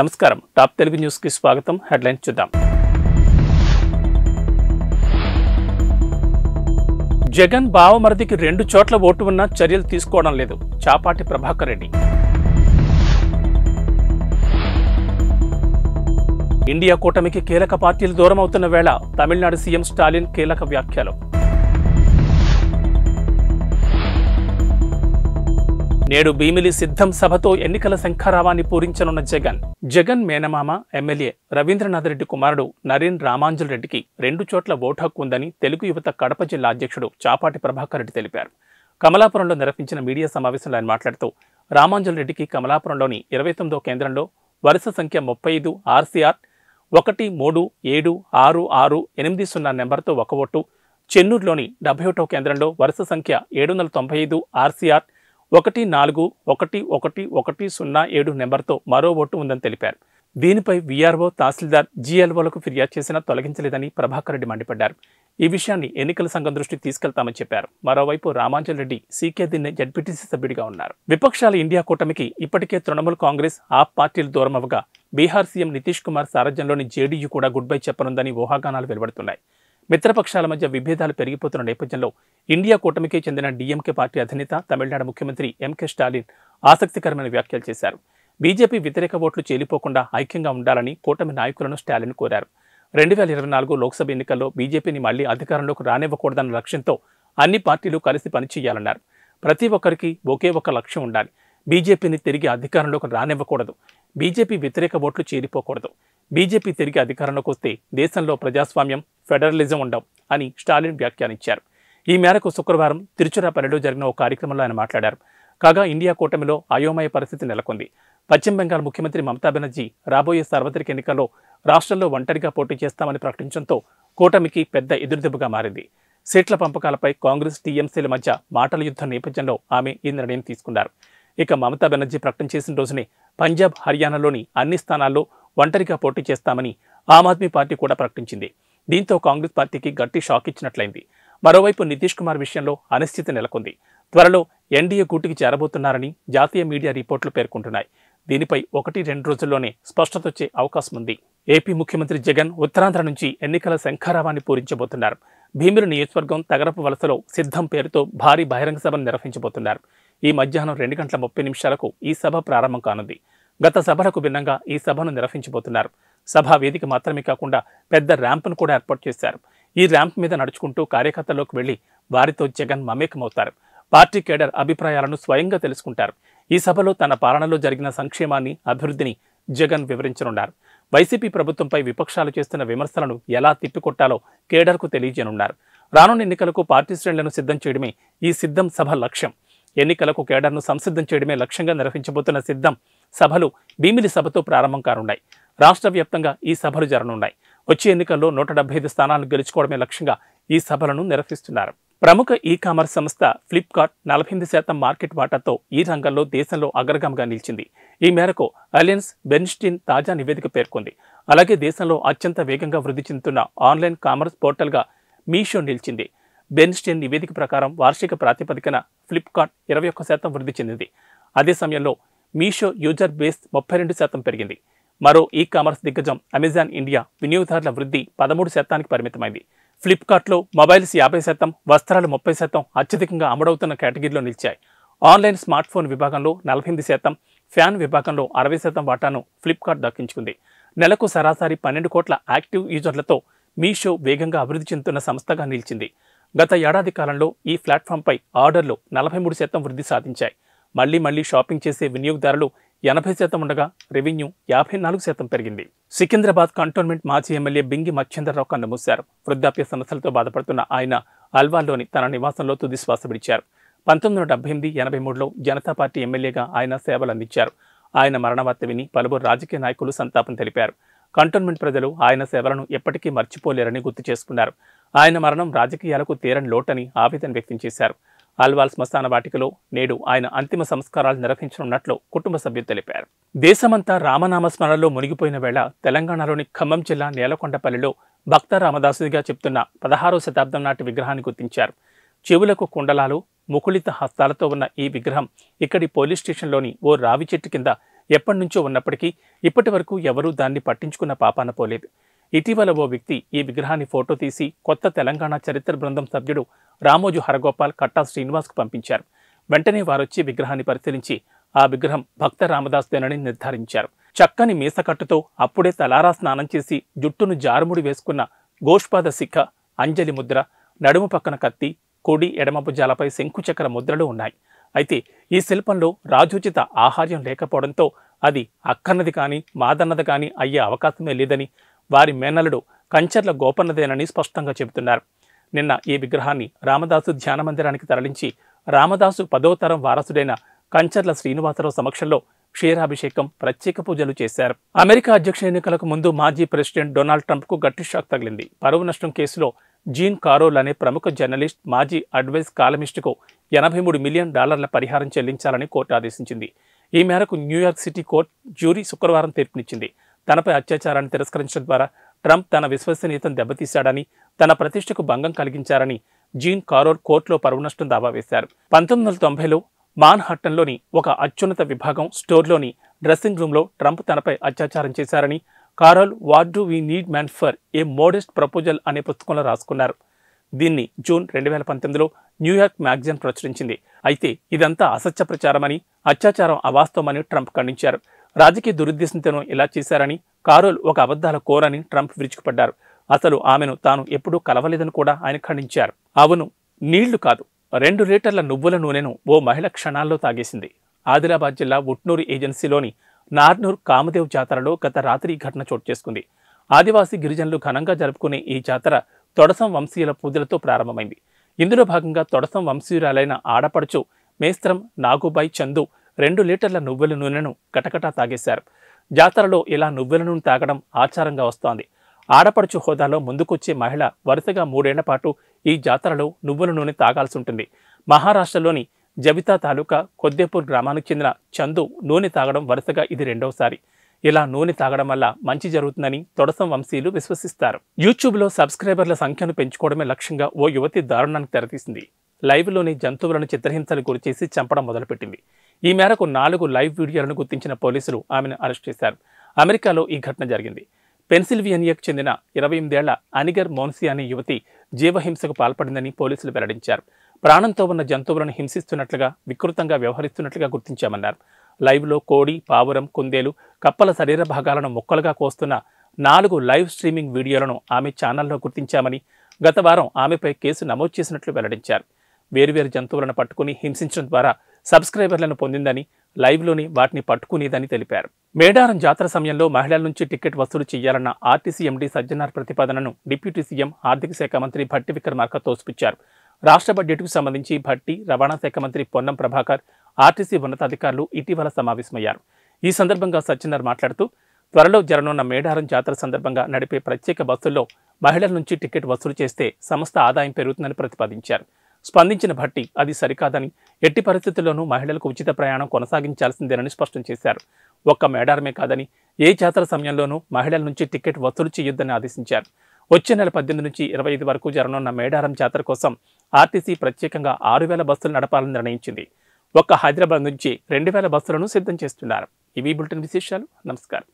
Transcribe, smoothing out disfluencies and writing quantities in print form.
నమస్కారం top Telugu news కి స్వాగతం. హెడ్లైన్స్ చూద్దాం. జగన్ బావమరిదికి 2 చోట్ల ఓటు ఉన్నా చర్యలు తీసుకోవడం లేదు. చాపాటి ప్రభాకర్ రెడ్డి. ఇండియా కూటమికి కీలక పార్టీలు దూరం అవుతున్న వేళ తమిళనాడు సీఎం స్టాలిన్ కీలక వ్యాఖ్యలు. నేడు భీమిలి సిద్ధం సభతో ఎన్నికల శంఖారావాన్ని పూరించనున్న జగన్ మేనమామ ఎమ్మెల్యే రవీంద్రనాథ్ రెడ్డి కుమారుడు నరేన్ రామాంజల్ రెడ్డికి 2 చోట్ల ఓటు హక్కు ఉందని తెలుగు యువత కడప జిల్లా అధ్యక్షుడు చాపాటి ప్రభాకర్ రెడ్డి తెలిపారు. కమలాపురంలో నిర్వహించిన మీడియా సమావేశంలో ఆయన మాట్లాడుతూ రామాంజల్ రెడ్డికి కమలాపురంలోని 29వ కేంద్రంలో వరుస సంఖ్య 35 RCR 13766880 నెంబర్తో 1 ఓటు, చెన్నూరులోని 71వ కేంద్రంలో వరుస సంఖ్య 795 RCR 141110 నెంబర్తో మరో ఓటు ఉందని తెలిపారు. దీనిపై వీఆర్ఓ, తహసీల్దార్, జీఎల్ఓలకు ఫిర్యాదు చేసినా తొలగించలేదని ప్రభాకర్ రెడ్డి మండిపడ్డారు. ఈ విషయాన్ని ఎన్నికల సంఘం దృష్టికి తీసుకెళ్తామని చెప్పారు. మరోవైపు రామాంజల్ రెడ్డి సీకే దిన్నే జడ్పీటీసీ సభ్యుడిగా ఉన్నారు. విపక్షాల ఇండియా కూటమికి ఇప్పటికే తృణమూల్ కాంగ్రెస్, ఆప్ పార్టీలు దూరం అవ్వగా బీహార్ సీఎం నితీష్ కుమార్ సారథ్యంలోని జేడీయూ కూడా గుడ్ బై చెప్పనుందని ఊహాగానాలు వెలువడుతున్నాయి. మిత్రపక్షాల మధ్య విభేదాలు పెరిగిపోతున్న నేపథ్యంలో ఇండియా కూటమికి చెందిన డీఎంకే పార్టీ అధినేత తమిళనాడు ముఖ్యమంత్రి ఎంకే స్టాలిన్ ఆసక్తికరమైన వ్యాఖ్యలు చేశారు. బీజేపీ వ్యతిరేక ఓట్లు చేలిపోకుండా ఐక్యంగా ఉండాలని కూటమి నాయకులను స్టాలిన్ కోరారు. 2024 లోక్సభ ఎన్నికల్లో బీజేపీని మళ్లీ అధికారంలోకి రానివ్వకూడదన్న లక్ష్యంతో అన్ని పార్టీలు కలిసి పనిచేయాలన్నారు. ప్రతి ఒక్కరికి ఒకే ఒక లక్ష్యం ఉండాలి. బీజేపీని తిరిగి అధికారంలోకి రానివ్వకూడదు. బీజేపీ వ్యతిరేక ఓట్లు చేరిపోకూడదు. బీజేపీ తిరిగి అధికారంలోకి వస్తే దేశంలో ప్రజాస్వామ్యం, ఫెడరలిజం ఉండవు అని స్టాలిన్ వ్యాఖ్యానించారు. ఈ మేరకు శుక్రవారం తిరుచిరాపల్లిలో జరిగిన ఓ కార్యక్రమంలో ఆయన మాట్లాడారు. కాగా ఇండియా కూటమిలో అయోమయ పరిస్థితి నెలకొంది. పశ్చిమ బెంగాల్ ముఖ్యమంత్రి మమతా బెనర్జీ రాబోయే సార్వత్రిక ఎన్నికల్లో రాష్ట్రంలో ఒంటరిగా పోటీ చేస్తామని ప్రకటించడంతో కూటమికి పెద్ద ఎదురుదెబ్బగా మారింది. సీట్ల పంపకాలపై కాంగ్రెస్, టీఎంసీల మధ్య మాటల యుద్ధం నేపథ్యంలో ఆమె ఈ నిర్ణయం తీసుకున్నారు. ఇక మమతా బెనర్జీ ప్రకటన చేసిన రోజునే పంజాబ్, హర్యానాలోని అన్ని స్థానాల్లో ఒంటరిగా పోటీ చేస్తామని ఆమ్ ఆద్మీ పార్టీ కూడా ప్రకటించింది. దీంతో కాంగ్రెస్ పార్టీకి గట్టి షాక్ ఇచ్చినట్లయింది. మరోవైపు నితీష్ కుమార్ విషయంలో అనిశ్చితి నెలకొంది. త్వరలో ఎన్డీఏ గూటికి చేరబోతున్నారని జాతీయ మీడియా రిపోర్టులు పేర్కొంటున్నాయి. దీనిపై 1-2 రోజుల్లోనే స్పష్టత వచ్చే అవకాశం ఉంది. ఏపీ ముఖ్యమంత్రి జగన్ ఉత్తరాంధ్ర నుంచి ఎన్నికల శంఖారావాన్ని పూరించబోతున్నారు. భీమిలి నియోజకవర్గం తగరపు వలసలో సిద్ధం పేరుతో భారీ బహిరంగ సభను నిర్వహించబోతున్నారు. ఈ మధ్యాహ్నం 2:30 ఈ సభ ప్రారంభం కానుంది. గత సభలకు భిన్నంగా ఈ సభను నిర్వహించబోతున్నారు. సభా వేదిక మాత్రమే కాకుండా పెద్ద ర్యాంపును కూడా ఏర్పాటు చేశారు. ఈ ర్యాంప్ మీద నడుచుకుంటూ కార్యకర్తల్లోకి వెళ్లి వారితో జగన్ మమేకమవుతారు. పార్టీ కేడర్ అభిప్రాయాలను స్వయంగా తెలుసుకుంటారు. ఈ సభలో తన పాలనలో జరిగిన సంక్షేమాన్ని, అభివృద్ధిని జగన్ వివరించనున్నారు. వైసీపీ ప్రభుత్వంపై విపక్షాలు చేస్తున్న విమర్శలను ఎలా తిప్పికొట్టాలో కేడర్కు తెలియజేయనున్నారు. రానున్న ఎన్నికలకు పార్టీ శ్రేణులను సిద్ధం చేయడమే ఈ సిద్ధం సభ లక్ష్యం. ఎన్నికలకు కేడర్ను సంసిద్ధం చేయడమే లక్ష్యంగా నిర్వహించబోతున్న సిద్ధం సభలు భీమిలి సభతో ప్రారంభం కానున్నాయి. రాష్ట్ర వ్యాప్తంగా ఈ సభలు జరగనున్నాయి. వచ్చే ఎన్నికల్లో 175 స్థానాలను గెలుచుకోవడమే లక్ష్యంగా ఈ సభలను నిర్వహిస్తున్నారు. ప్రముఖ ఈ-కామర్స్ సంస్థ ఫ్లిప్కార్ట్ 48% మార్కెట్ వాటాతో ఈ రంగంలో దేశంలో అగ్రగామిగా నిలిచింది. ఈ మేరకు అలయన్స్ బెర్న్స్టీన్ తాజా నివేదిక పేర్కొంది. అలాగే దేశంలో అత్యంత వేగంగా వృద్ధి చెందుతున్న ఆన్లైన్ కామర్స్ పోర్టల్గా మీషో నిలిచింది. బెర్న్స్టీన్ నివేదిక ప్రకారం వార్షిక ప్రాతిపదికన ఫ్లిప్కార్ట్ 21% వృద్ధి చెందింది. అదే సమయంలో మీషో యూజర్ బేస్ 32% పెరిగింది. మరో ఈ-కామర్స్ దిగ్గజం అమెజాన్ ఇండియా వినియోగదారుల వృద్ధి 13%కి పరిమితమైంది. ఫ్లిప్కార్ట్లో మొబైల్స్ 50%, వస్త్రాలు 30% అత్యధికంగా అమ్ముడవుతున్న కేటగిరీలో నిలిచాయి. ఆన్లైన్ స్మార్ట్ ఫోన్ విభాగంలో 48%, ఫ్యాన్ విభాగంలో 60% వాటాను ఫ్లిప్కార్ట్ దక్కించుకుంది. నెలకు సరాసరి 12 కోట్ల యాక్టివ్ యూజర్లతో మీషో వేగంగా అభివృద్ధి చెందుతున్న సంస్థగా నిలిచింది. గత ఏడాది కాలంలో ఈ ప్లాట్ఫామ్పై ఆర్డర్లు 43% వృద్ధి సాధించాయి. మళ్లీ షాపింగ్ చేసే వినియోగదారులు 80% ఉండగా రెవెన్యూ 54% పెరిగింది. సికింద్రాబాద్ కంటోన్మెంట్ మాజీ ఎమ్మెల్యే బింగి మచ్చేంద్రరావు కన్నుమూశారు. వృద్ధాప్య సమస్యలతో బాధపడుతున్న ఆయన అల్వాల్లోని తన నివాసంలో తుది శ్వాస విడిచారు. 1978-83లో జనతా పార్టీ ఎమ్మెల్యేగా ఆయన సేవలందించారు. ఆయన మరణ వార్త విని పలువురు రాజకీయ నాయకులు సంతాపం తెలిపారు. కంటోన్మెంట్ ప్రజలు ఆయన సేవలను ఎప్పటికీ మర్చిపోలేరని గుర్తు చేసుకున్నారు. ఆయన మరణం రాజకీయాలకు తీరని లోటని ఆవేదన వ్యక్తం చేశారు. అల్వాల్ శ్మశాన వాటికలో నేడు ఆయన అంతిమ సంస్కారాలు నిర్వహించనున్నట్లు కుటుంబ సభ్యులు తెలిపారు. దేశమంతా రామనామ స్మరణలో మునిగిపోయిన వేళ తెలంగాణలోని ఖమ్మం జిల్లా నేలకొండపల్లిలో భక్త రామదాసుడిగా చెప్తున్న 16వ శతాబ్దం నాటి విగ్రహాన్ని గుర్తించారు. చెవులకు కుండలాలు, ముకుళిత హస్తాలతో ఉన్న ఈ విగ్రహం ఇక్కడి పోలీస్ స్టేషన్లోని ఓ రావి చెట్టు కింద ఎప్పటి నుంచో ఉన్నప్పటికీ ఇప్పటి వరకు ఎవరూ దాన్ని పట్టించుకున్న పాపాన పోలేదు. ఇటీవల ఓ వ్యక్తి ఈ విగ్రహాన్ని ఫోటో తీసి కొత్త తెలంగాణ చరిత్ర బృందం సభ్యుడు రామోజు హరగోపాల్ కట్టా శ్రీనివాస్కు పంపించారు. వెంటనే వారొచ్చి విగ్రహాన్ని పరిశీలించి ఆ విగ్రహం భక్త రామదాస్దేనని నిర్ధారించారు. చక్కని మీసకట్టుతో అప్పుడే తలారా స్నానం చేసి జుట్టును జారుముడి వేసుకున్న గోష్పాద శిఖ, అంజలి ముద్ర, నడుము పక్కన కత్తి, కుడి ఎడమ భుజాలపై శంకుచక్ర ముద్రలు ఉన్నాయి. అయితే ఈ శిల్పంలో రాజోచిత ఆహార్యం లేకపోవడంతో అది అక్కన్నది కానీ మాదన్నది కానీ అయ్యే అవకాశమే లేదని వారి మేనలుడు కంచర్ల గోపన్నదేనని స్పష్టంగా చెబుతున్నారు. నిన్న ఈ విగ్రహాన్ని రామదాసు ధ్యాన మందిరానికి తరలించి రామదాసు 10వ తరం వారసుడైన కంచర్ల శ్రీనివాసరావు సమక్షంలో క్షీరాభిషేకం, ప్రత్యేక పూజలు చేశారు. అమెరికా అధ్యక్ష ఎన్నికలకు ముందు మాజీ ప్రెసిడెంట్ డొనాల్డ్ ట్రంప్కు గట్టి షాక్ తగిలింది. పరువు నష్టం కేసులో జీన్ కారోల్ అనే ప్రముఖ జర్నలిస్ట్, మాజీ అడ్వైజ్ కాలమిస్టుకు $83 మిలియన్ పరిహారం చెల్లించాలని కోర్టు ఆదేశించింది. ఈ మేరకు న్యూయార్క్ సిటీ కోర్టు జ్యూరీ శుక్రవారం తీర్పునిచ్చింది. తనపై అత్యాచారాన్ని తిరస్కరించడం ద్వారా ట్రంప్ తన విశ్వసనీయతను దెబ్బతీశాడని, తన ప్రతిష్టకు భంగం కలిగించారని జీన్ కారోల్ కోర్టులో పరువు నష్టం దావా వేశారు. 1990లో మాన్హట్టన్లోని ఒక అత్యున్నత విభాగం స్టోర్లోని డ్రెస్సింగ్ రూమ్లో ట్రంప్ తనపై అత్యాచారం చేశారని Carroll what do we need man for a modest proposal అనే పుస్తకంలో రాసుకున్నారు. దీన్ని జూన్ 2019లో న్యూయార్క్ మ్యాగజైన్ ప్రచురించింది. అయితే ఇదంతా అసత్య ప్రచారమని, అత్యాచారం అవాస్తవమని ట్రంప్ ఖండించారు. రాజకీయ దురుద్దేశంతోనూ ఇలా చేశారని, కారోల్ ఒక అబద్ధాల కోరని ట్రంప్ విరుచుకుపడ్డారు. అసలు ఆమెను తాను ఎప్పుడూ కలవలేదని కూడా ఆయన ఖండించారు. అవును, నీళ్లు కాదు, 2 లీటర్ల నువ్వుల నూనెను ఓ మహిళ క్షణాల్లో తాగేసింది. ఆదిలాబాద్ జిల్లా ఉట్నూరు ఏజెన్సీలోని నార్నూర్ కామదేవ్ జాతరలో గత రాత్రి ఘటన చోటు చేసుకుంది. ఆదివాసీ గిరిజనులు ఘనంగా జరుపుకునే ఈ జాతర తొడసం వంశీయుల పూజలతో ప్రారంభమైంది. ఇందులో భాగంగా తొడసం వంశీయురాలైన ఆడపడుచు మేస్త్రం నాగుబాయి చందు 2 లీటర్ల నువ్వుల నూనెను గటగటా తాగేశారు. జాతరలో ఇలా నువ్వుల నూనె తాగడం ఆచారంగా వస్తోంది. ఆడపడుచు హోదాలో ముందుకొచ్చే మహిళ వరుసగా 3 ఏళ్ల పాటు ఈ జాతరలో నువ్వుల నూనె తాగాల్సి ఉంటుంది. మహారాష్ట్రలోని జబితా తాలూకా కొద్దేపూర్ గ్రామానికి చెందిన చందు నూనె తాగడం వరుసగా ఇది 2వసారి. ఇలా నూనె తాగడం వల్ల మంచి జరుగుతుందని తొడసం వంశీయులు విశ్వసిస్తారు. యూట్యూబ్లో సబ్స్క్రైబర్ల సంఖ్యను పెంచుకోవడమే లక్ష్యంగా ఓ యువతి దారుణానికి తెరతీసింది. లైవ్లోని జంతువులను చిత్రహింసలు గురిచేసి చంపడం మొదలుపెట్టింది. ఈ మేరకు 4 లైవ్ వీడియోలను గుర్తించిన పోలీసులు ఆమెను అరెస్ట్ చేశారు. అమెరికాలో ఈ ఘటన జరిగింది. పెన్సిల్వేనియాకు చెందిన 28 ఏళ్ల అనిగర్ మోన్సీ అనే యువతి జీవహింసకు పాల్పడిందని పోలీసులు వెల్లడించారు. ప్రాణంతో ఉన్న జంతువులను హింసిస్తున్నట్లుగా, వికృతంగా వ్యవహరిస్తున్నట్లుగా గుర్తించామన్నారు. లైవ్లో కోడి, పావురం, కుందేలు, కప్పల శరీర భాగాలను ముక్కలుగా కోస్తున్న 4 లైవ్ స్ట్రీమింగ్ వీడియోలను ఆమె ఛానల్లో గుర్తించామని, గత వారం ఆమెపై కేసు నమోదు చేసినట్లు వెల్లడించారు. వేరువేరు జంతువులను పట్టుకుని హింసించడం ద్వారా సబ్స్క్రైబర్లను పొందిందని, లైవ్లోని వాటిని పట్టుకునేదని తెలిపారు. మేడారం జాతర సమయంలో మహిళల నుంచి టికెట్ వసూలు చేయాలన్న ఆర్టీసీ ఎండీ సజ్జనార్ ప్రతిపాదనను డిప్యూటీ సీఎం, ఆర్థిక శాఖ మంత్రి భట్టి విక్రమార్క తోసిపుచ్చారు. రాష్ట్ర బడ్జెట్కు సంబంధించి భట్టి, రవాణా శాఖ మంత్రి పొన్నం ప్రభాకర్, ఆర్టీసీ ఉన్నతాధికారులు ఇటీవల సమావేశమయ్యారు. ఈ సందర్భంగా సజ్జనార్ మాట్లాడుతూ, త్వరలో జరగనున్న మేడారం జాతర సందర్భంగా నడిపే ప్రత్యేక బస్సుల్లో మహిళల నుంచి టికెట్ వసూలు చేస్తే సంస్థ ఆదాయం పెరుగుతుందని ప్రతిపాదించారు. స్పందించిన భట్టి అది సరికాదని, ఎట్టి పరిస్థితుల్లోనూ మహిళలకు ఉచిత ప్రయాణం కొనసాగించాల్సిందేనని స్పష్టం చేశారు. ఒక్క మేడారమే కాదని ఏ జాతర సమయంలోనూ మహిళల నుంచి టికెట్ వసూలు చేయొద్దని ఆదేశించారు. వచ్చే నెల 18 నుంచి 25 వరకు జరగనున్న మేడారం జాతర కోసం ఆర్టీసీ ప్రత్యేకంగా 6000 బస్సులు నడపాలని నిర్ణయించింది. ఒక్క హైదరాబాద్ నుంచి 2000 బస్సులను సిద్ధం చేస్తున్నారు. ఇవి బులెటిన్ విశేషాలు. నమస్కారం.